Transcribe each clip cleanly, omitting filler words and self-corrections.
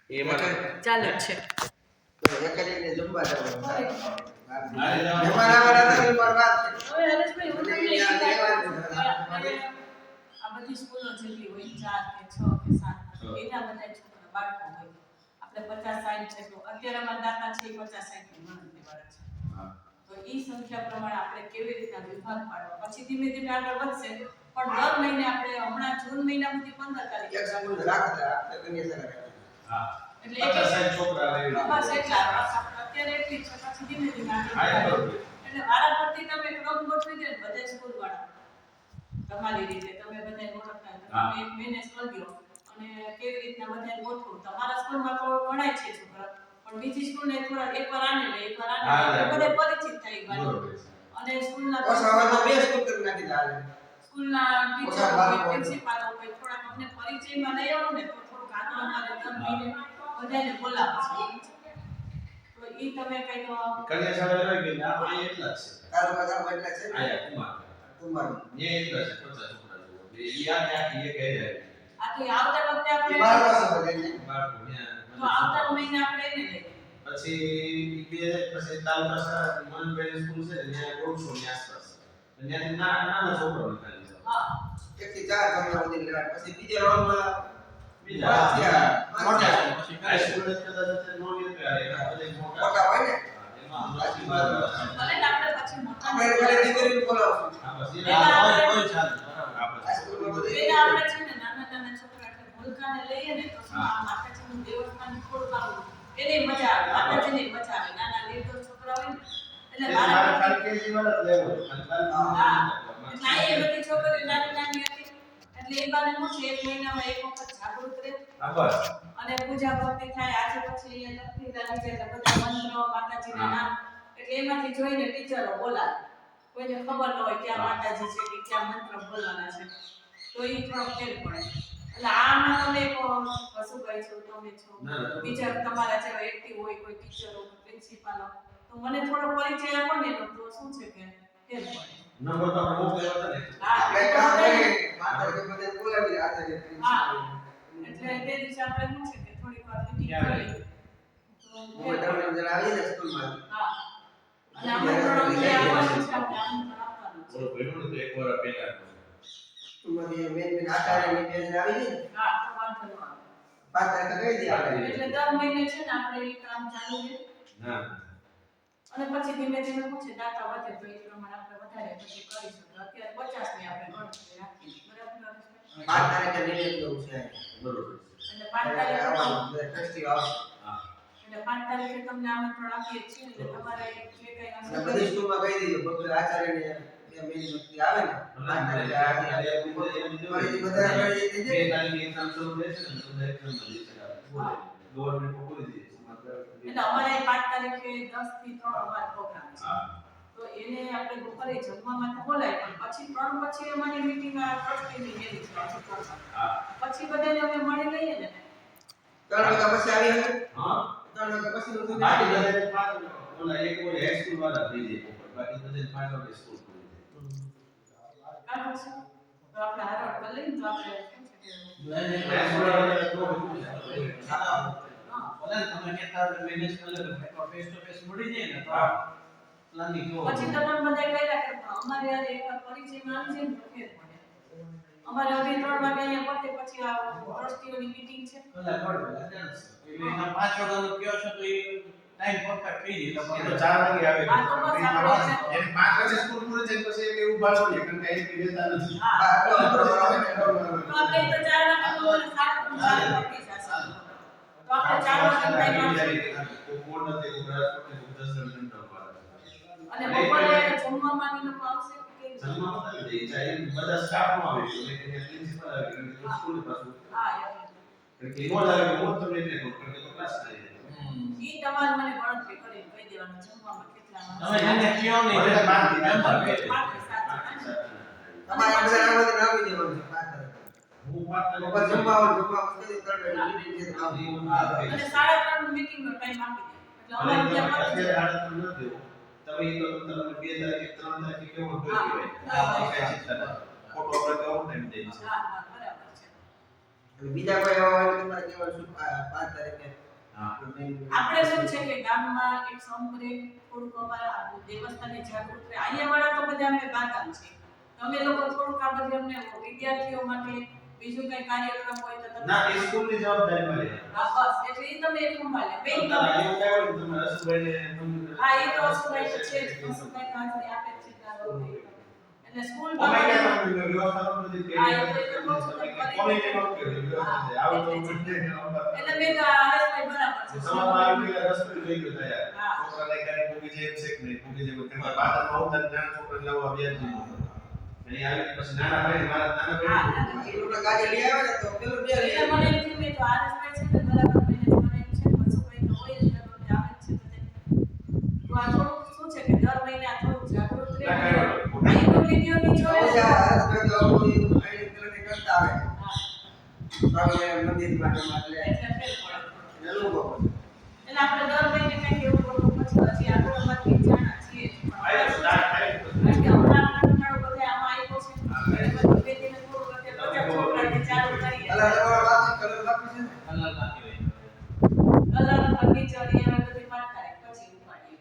એમાં ચાલુ જ છે. તો એકડીને જમવા જવાનું. મારે જવાનું. મહેમાન આવવાના હતા એ પણ વાત છે. હવે હરેશભાઈ હું તમને એટલે એક ત્યાં વાત રહેવાનું. કહું કે આ બધી સ્કૂલો જેટલી હોય 4 કે 6 કે 7 એના બધા છોકરા બાળકો હોય આપણે 50 60 છે તો અત્યારે અમારા દાતા છે 50 60 ની ગણતરી વાળા છે. હા. તો ઈ સંખ્યા પ્રમાણે આપણે કેવી રીતના વિભાગ પાડવા પછી ધીમે ધીમે આગળ વધશે પણ દર મહિને આપણે હમણાં જૂન મહિના સુધી 15 તારીખે એક સ્કૂલ રાખતા આપણે કન્યા શાળા. હા. એટલે પચાસ સાઠ છોકરા આવે એવી બસ રીતે. એટલા અત્યારે એટલી છે પછી ધીમે ધીમે હા, એ આગળ બરોબર. એટલે વારાફરતી તમે ક્રમ ગોઠવી દે બધા સ્કૂલ વાળા તમારી રીતે તમે બધાને ઓળખતા હોય તો હા. તમે એક મેનેજ કરી દો અને કેવી રીતના બધાને ગોઠવો તમારા સ્કૂલમાં તો ભણાય છે છોકરા પણ બીજી સ્કૂલને થોડા એકવાર આને લે એકવાર આને હા, લે હા. બધા પરિચિત થઈ બરોબર ગયા છે. અને સ્કૂલના ઓછા હોય તો બે સ્કૂલ કરી નાખી ચાલે. સ્કૂલના ઓછા ટીચરો બાળકો હોય હોય. પ્રિન્સિપાલ હોય થોડાક અમને પરિચયમાં લઈ આવો ને તો થોડુંક આગળ અમારે દર મહિને બધાને બોલાવે છે તો ઈ તમે કંઈક કન્યા શાળા લેવાય કે ના આ એટલા જ છે. તાલુકા એટલે છે ને આયા કુમાર. કુમાર. ને એટલા છે 50 છોકરા જેવો. એ આખી એક હજાર. આ તો આવતા વખતે આપણે બાર પાસે બધાને બાળકો ત્યાં તો આવતા મહિને આપણે એને લઈએ પછી પછી તાલુકા શાળા મનબેન સ્કૂલ છે ને ત્યાં 150 ની આસપાસ. ત્યાંથી નાના છોકરાઓ ખાલી છે. હા 1 થી 4 કમરા સુધી લેવા પછી બીજા રાઉન્ડમાં બીજા મોટા પછી હાઈસ્કૂલ જ કદાચ નો લેતો યાર એના બધા મોટા મોટા હોય ને એમાં નાની બાર ભલે ને આપણે પછી મોટા આપણે ખાલી દીકરીને બોલાવશું. આ પછી પેલા કોઈ ચાલે બરાબર આપણે હાઈસ્કૂલમાં બધું પેલા આપણે છે ને નાના નાના છોકરા એટલે ભૂલકાને લઈએ ને તો શું આ માતાજીનું દેવસ્થાન થોડું આવું એને મજા આવે માતાજીને મજા આવે નાના નિર્દોષ છોકરા હોય ને એટલે મારે મારા ખાલી કેજી વાળા જ લેવો હા એટલે એ બધી છોકરીઓ નાની નાની હતી એટલે એ બાને હું છે એક મહિનામાં એક વખત જાગૃત રહે આ બસ અને પૂજા ભક્તિ થાય આજે પછી એ લખી રાખી છે એટલે બધા મંત્રો માતાજીના નામ એટલે એમાંથી જોઈને ટીચરો બોલાવે કોઈને ખબર ન હોય ક્યાં માતાજી છે કે ક્યાં મંત્ર બોલવાના છે તો એ થોડો ફેર પડે એટલે આમાં તમે શું કહી છો તમે છો બીજા તમારા જેવા એક્ટિવ હોય કોઈ ટીચરો પ્રિન્સિપાલો તો મને થોડો પરિચય આપો ને એનો તો શું છે કે ફેર પડે નંબર તો આપણે મોકલ્યા હતા ને હા આપણે કામ કરીએ માતાજી બધે બોલાવી આચાર્ય હા પ્રિન્સિપલ એટલે તે દિવસે આપણે શું છે કે થોડીક વાર મીટિંગ કરી તો હું તમને જરા આવી ને સ્કૂલમાં હા અને આપણે થોડો અમને આવવાનું છે આપણે આમંત્રણ આપવાનું છે બોલો ભણ્યું ને તો એક વાર પહેલા સ્કૂલમાંથી મેન આચાર્યની બેન આવી ને હા તો વાંધો ન આવે 5 તારીખે કહી દે આપણે એટલે દર મહિને છે ને આપણે એ કામ ચાલુ રહે ના અને પછી ધીમે ધીમે શું છે દાતા વધે તો એ પ્રમાણે આપણે વધારે પછી કરી શકીએ અત્યારે 50 ની આપણે ગણતરી રાખી બરાબર ને? 5 તારીખે નિર્ણય લેવું છે બરોબર એટલે 5 તારીખે આવવાનું ટ્રસ્ટી આવશે હા એટલે 5 તારીખે તમને આમંત્રણ આપીએ છીએ એટલે તમારે જે કઈ અને બધી સ્કૂલમાં કહી દેજો ભગત આચાર્યને બે મેન વ્યક્તિ આવે ને 5 તારીખે આજે ફરીથી બધા કરી બે દેજે તારીખે એક્ઝામ શરૂ રહેશે ને તો એક્ઝામ મળી શકે બોલે ગવર્નમેન્ટ બોલી દે એટલે અમારે 5 તારીખે 10 થી 3 વાર પ્રોગ્રામ છે હા તો એને આપણે બપોરે જમવામાં તો બોલાય પણ પછી 3 પછી અમારી મીટિંગ આ ટ્રસ્ટીની લેવી છે પાછી 3 હા પછી બધાને અમે મળી લઈએ ને 3 વાગ્યા પછી આવી હવે હા 3 વાગ્યા પછી નું બાકી બધાને પાંચ ઓલા એક ઓલા હાઈસ્કૂલ વાળા થઈ જાય ઉપર બાકી બધાને 5 વાગે સ્કૂલ ખુલી જાય બરાબર છે તો આપણે હારો કરી લઈએ તો આપણે શું છે કે હાઈસ્કૂલ વાળા તો હા તમે કહેતા હોય મેનેજ કરી લો ફેસ ટુ ફેસ મળી જાય ને તો હા પ્લાનિંગ કેવો પછી તો પણ બધા કહેલા કે અમારે યાર એકવાર પરિચયમાં આવી જાય ને તો ફેર પડે અમારે હવે 3 વાગે અહીંયા પતે પછી આ ટ્રસ્ટીઓની મીટિંગ છે કલાક પડે એટલે એના 5 વાગ્યાનો કયો છો તો એ ટાઈમ પરફેક્ટ થઈ જાય એ તો 4 વાગે આવે આ તો બસ આપણે એને 5 વાગે સ્કૂલ પૂરી થાય પછી એ ઊભા ન રહે કારણ કે એ પીરેતા નથી હા તો આપણે તો 4 વાગે તો 3:30 આ પતી જશે તો આપણે 4 વાગે ટાઈમ આપીએ કોણ નથી ગુજરાત ને 10 મિનિટ અને બપોરે જમવામાં ની લોકો આવશે કે કેમ? જમવા મત દે જાય બધા સ્ટાફ નો આવે એટલે કે પ્રિન્સિપલ આવે એટલે સ્કૂલ પાછું હા યાર એટલે ઈમો લાગે હું તમને એટલે કહું કારણ કે તો ક્લાસ થાય ઈ તમારે મને ગણતરી કરીને કહી દેવાનું જમવામાં કેટલા તમે એને કયો નહીં હવે એટલે પાંચ મેમ્બર દિવસ કે પાંચ કે સાત જણા ને. તમારે બધા આમાંથી નાખી દેવાનું છે 5 તારીખે હું વાત બપોર જમવા વસ્તુ 3 મીટિંગ છે અને 3:30 નો મીટિંગ નો ટાઈમ આપી દે એટલે અમારે ત્યાં પતી જાય તમે તો તમને 2 તારીખે 3 તારીખે કેવો હોય હા. કહેવાય આ કઈ ચિંતા નથી ફોટો પર કેવો ટાઈમ દે છે હા હા બરાબર છે બીજા કોઈ એવા હોય તો તમારે કહેવાનું શું 5 તારીખે હા. આપણે શું છે કે ગામમાં એક સંપરે થોડુંક અમારા આ દેવસ્થાનની જાગૃત રહે. અહીંયા વાળા તો બધા અમે બાગામ છે. અમે લોકો થોડુંક આ બધું અમને વિદ્યાર્થીઓ માટે બીજું કઈ કાર્યક્રમ હોય તો તમે ના એ સ્કૂલની જવાબદારી મળે હા બસ એટલે એ તમે એક સંભાળે બેન તમે તમે એવું કહેવાય ને તમે રસુભાઈને હા એ તો અશુભાઈ તો છે જ અશુભાઈ હાજરી આપે જ છે એટલે સ્કૂલ અમે બાબતે ક્યાં તમને વ્યવસ્થા નથી કરી હા, એ તો બહુ તમે કરી. ક્વોલિટી નો કરી વ્યવસ્થા છે આવું તો એટલે બધે એટલે મેં તો આ હરેશભાઈ બરાબર છે સમાજમાં આવી ગયેલા રસ્તો જોઈ ગયો તૈયાર હા. છોકરાને ગાડી પૂકી જાય એમ છે કે નહીં પૂકી જાય કેમ કે બાદમાં આવતા નાના છોકરાને લાવવા વ્યાજ નહીં અને આવી પછી નાના ભાઈ મારા નાના હા, ભાઈ નાના એ લોકો ગાડી લઈ આવે ને તો પેલું બે લઈ એટલે આવે. મને એમ થયું કે તો હરેશભાઈ છે ને બરાબર મેનેજ કરે એમ છે અશુભાઈ તો હોય જ એટલે આવે જ છે બધે તો આ થોડુંક શું છે કે દર મહિને આ થોડુંક જાગૃત રહે ના, અહીં તો વિડીયોની જોડે તો આ હરેશભાઈ તો આવું બધું આઈને પેલાથી કરતા આવે. હા, સ્વામિનારાયણ મંદિરમાં ને એટલે એટલે ફેર પડે. એ લોકો એટલે આપણે દર મહિને કંઈક એવું કરવું પછી હજી આપણે અમારી જાણા છીએ જ. આયા સ્ટાર્ટ થાય તો કારણ કે હમણાં આપણો બધા આમાં આવ્યો છે એટલે બધું બેટીને થોડુંક અત્યારે 50 છોકરાથી ચાલુ કરીએ અલા તમારા વાત કલર બાકી છે ને કલર બાકી હોય. કલર ફર્નિચર એ હવે બધી વાત થાય પછી ઉપાડીએ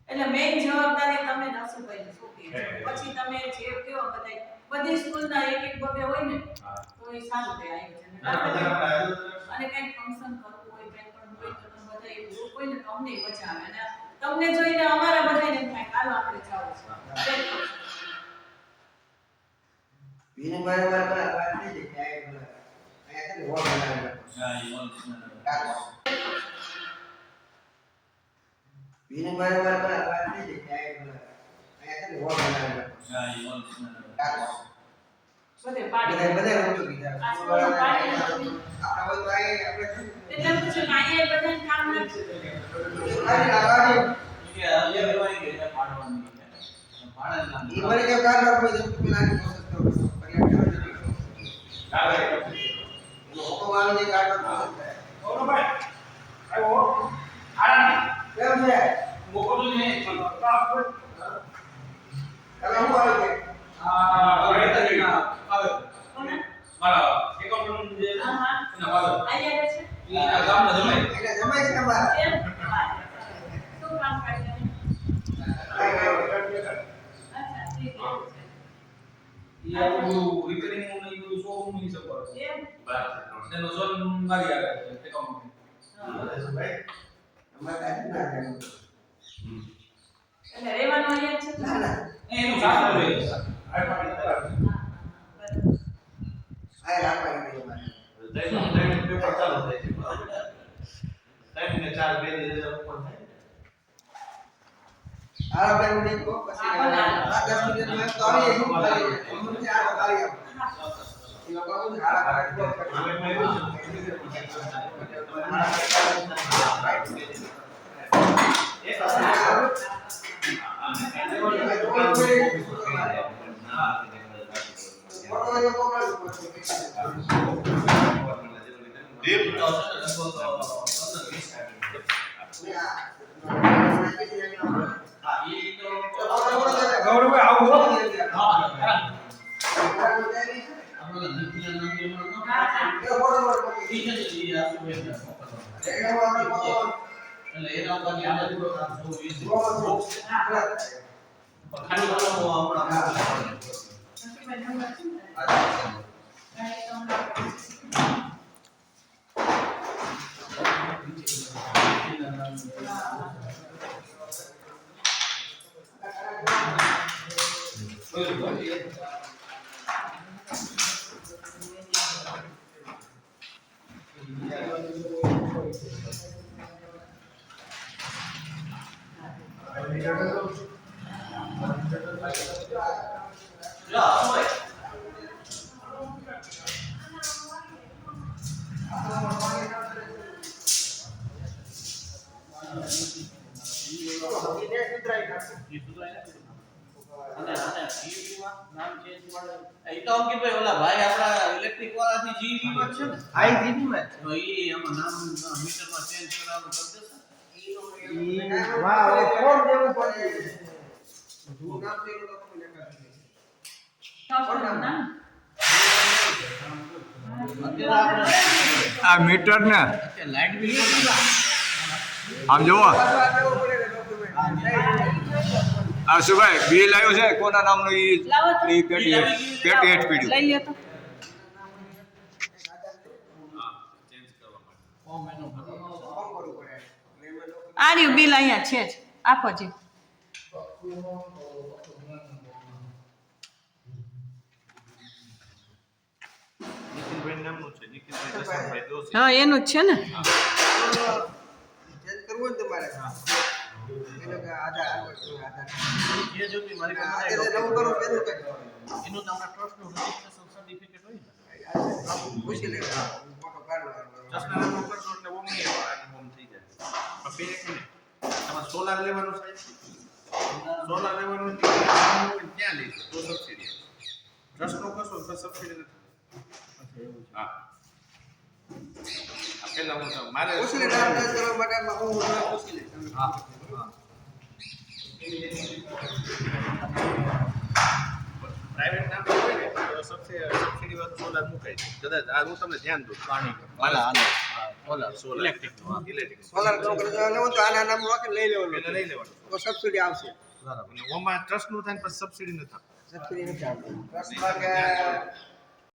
એટલે મેઇન જવાબદારી તમે નસુભાઈ સોંપી છે પછી તમે જે કયો બધાય બધી સ્કૂલના એક એક બબે હોય ને તો એ સારું રહે આયોજન અને કંઈક ફંક્શન કરવું હોય કંઈ પણ હોય તો તમે બધા એવું હોય ને તો અમને મજા આવે અને તમને જોઈને અમારા બધાને એમ થાય ચાલો આપણે જાવું છે બીજું મારે મારે પેલા વાત થઈ છે કે અહીંયા છે ને વોલ બનાવેલો હા, એ બોલ છે. કાચો. બીજું મારે મારે પેલા વાત થઈ છે કે અહીંયા છે ને વોલ બનાવેલો હા, એ બોલ છે. કાચો. બધે પાડી બધા બધા ઉપયોગી છે. આ સ્કૂલનું પાડી આપણા હોય તો આ આપણે એટલે પૂછે કે અહીંયા બધાને કામ નથી આની આગાડી કે આ લેવાની કે એને પાડવાની છે. પાડે ના. ઈ મને કેમ કામ રાખવું છે તો પેલા આની પ્રોસેસ કરો પર્યાપ્ત કરો એનો હુકમ આવે છે કાઢવા પ્રોસેસ થાય કેમ છે તમે શું આવે છે કોને મારા એકાઉન્ટ જે હા હા એના ફાધર અહીંયા છે ઈ ગામના જમાઈ એટલે જમાય છે અમારા એમ શું કામ કરે અચ્છા ઠીક એવું છે ઈ આપણું રિપેરિંગ નું ઈ બધું શોરૂમ ની સપોર એમ એનો ઝોન મારી આવે છે એકાઉન્ટ અમારે કાંઈ ના થાય એટલે રહેવાનું અહીંયા જ છે ના ના એનું સાસુ રહે છે આ રાખવાની નહીં અમારે પેપર ચાલુ થાય છે 3 ને 4 બે દિવસ ઉપર થાય આ આપણે નહીં કહો પછી આ 10 મિનિટમાં તો આવી જઈશું ખાલી અમને આ ખાલી આપો એ લોકો શું હારા હારા કહો અમે એવું ફોટો એ મોકલજો પછી દેવ તો છે ને લગભગ 15-20 હા, ઈ તો ગૌરવભાઈ આવું હો હા, હા આપણે નીતિના નામ એમાં ન હા હા ઈ છે ને ઈ આ શું એટલે એના ઉપર ની આપણે થોડો કામ જોવું ઈ છે. ખાલી વાળો આપણા નસીબે નંબર શું છે ગાડી તો જા હોય એ તો અંકિતભાઈ ઓલા ભાઈ આપડા ઇલેક્ટ્રિક વાળાથી જીવી માં છે ને આઈ જીબી માં તો ઈ આમાં નામ મીટરમાં ચેન્જ કરાવવાનું કરી દેશે વાહ હવે ફોર્મ દેવું પડે જૂનું નામ તો એ લોકો લખાશે તો નામ અત્યારે આપણે આ મીટર ને અત્યારે લાઇટ બિલ કેટલું? આમ જુઓ પાછું આ લેવું પડે ને document. આ શું ભાઈ બિલ આવ્યું છે કોના નામનું લાવો તો. ઈ પેટી હેઠ પીડ્યું લઈ લ્યો તો ફોર્મ એનું ભરવાનું. ફોર્મ ભરવું પડે. એટલે એમાં document. આ રહ્યું બિલ અહીંયા છે જ આપો જી નિખિલભાઈ નામનું છે નિખિલભાઈ દશરથભાઈ દોશી. હા એનું જ છે ને Change કરવું હોય ને તમારે. એટલે કે આધાર આધાર. જે જોતી મારી પાસે આજે જે નવું કરું પેલું કંઈક. એનું તો આપણા ટ્રસ્ટનું રજિસ્ટ્રેશન સર્ટિફિકેટ હોય ને પૂછી લેવું. ફોટો કાઢવો. જસના નામ કરશો એટલે ઓમ નહીં આવે, આનું ઓમ થઈ જાય. પણ બે એક મિનિટ તમારે સોલાર લેવાનું સાહેબ સોલાર લેવાનું હોય તો ક્યાં લઈ તો સબસિડી ટ્રસ્ટનું કરશો તો સબસિડી નથી. હા આ પહેલા હું મારે પૂછી લે નામ change કરવા માટે આમાં હું પૂછી લઈશ. હા પ્રાઇવેટ નામ હોય ને તો સબસિડી વાળું સોલાર મુકાય છે. કદાચ આ હું તમને ધ્યાન દઉં પાણી સોલાર ઇલેક્ટ્રિક સોલાર કરવું કરે તો લેવું તો આના નામ રાખીને લઈ લેવાનું. પેલા લઈ લેવાનું તો સબસિડી આવશે. અને ઓમાં ટ્રસ્ટનું થાય ને પછી સબસિડી નથી. સબસિડી નથી આવતી. ટ્રસ્ટમાં કે